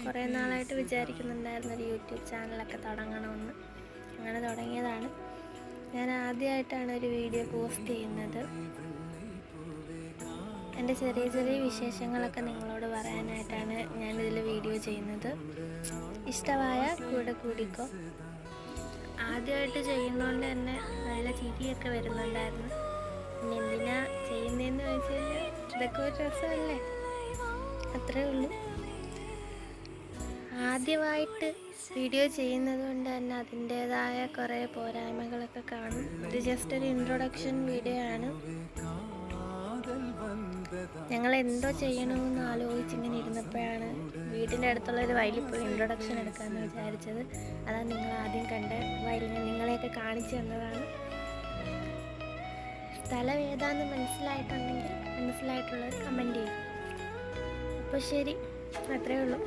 കുറേ നാളായിട്ട് വിചാരിക്കുന്നുണ്ടായിരുന്നു ഒരു യൂട്യൂബ് ചാനലൊക്കെ തുടങ്ങണമെന്ന്. അങ്ങനെ തുടങ്ങിയതാണ്. ഞാൻ ആദ്യമായിട്ടാണ് ഒരു വീഡിയോ പോസ്റ്റ് ചെയ്യുന്നത്. എൻ്റെ ചെറിയ ചെറിയ വിശേഷങ്ങളൊക്കെ നിങ്ങളോട് പറയാനായിട്ടാണ് ഞാനിതിൽ വീഡിയോ ചെയ്യുന്നത്. ഇഷ്ടമായ കൂടെ കൂടിക്കോ. ആദ്യമായിട്ട് ചെയ്യുന്നതുകൊണ്ട് തന്നെ നല്ല ചിരിയൊക്കെ വരുന്നുണ്ടായിരുന്നു. പിന്നെ എന്തിനാ ചെയ്യുന്നതെന്ന് ചോദിച്ചു കഴിഞ്ഞാൽ ഇതൊക്കെ ഒരു രസമല്ലേ, അത്രേ ഉള്ളൂ. ആദ്യമായിട്ട് വീഡിയോ ചെയ്യുന്നത് കൊണ്ട് തന്നെ അതിൻ്റേതായ കുറേ പോരായ്മകളൊക്കെ കാണും. ഇത് ജസ്റ്റ് ഒരു ഇൻട്രൊഡക്ഷൻ വീഡിയോ ആണ്. ഞങ്ങൾ എന്തോ ചെയ്യണമെന്ന് ആലോചിച്ചിങ്ങനെ ഇരുന്നപ്പോഴാണ് വീടിൻ്റെ അടുത്തുള്ള ഒരു വയലിൽ പോയി ഇൻട്രൊഡക്ഷൻ എടുക്കാമെന്ന് വിചാരിച്ചത്. അതാണ് നിങ്ങൾ ആദ്യം കണ്ട വയലിൽ ഞാൻ നിങ്ങളെയൊക്കെ കാണിച്ചു തന്നതാണ്. സ്ഥലം ഏതാണെന്ന് മനസ്സിലായിട്ടുള്ളവർ കമൻറ്റ് ചെയ്യും. അപ്പോൾ ശരി, അത്രയേ ഉള്ളൂ.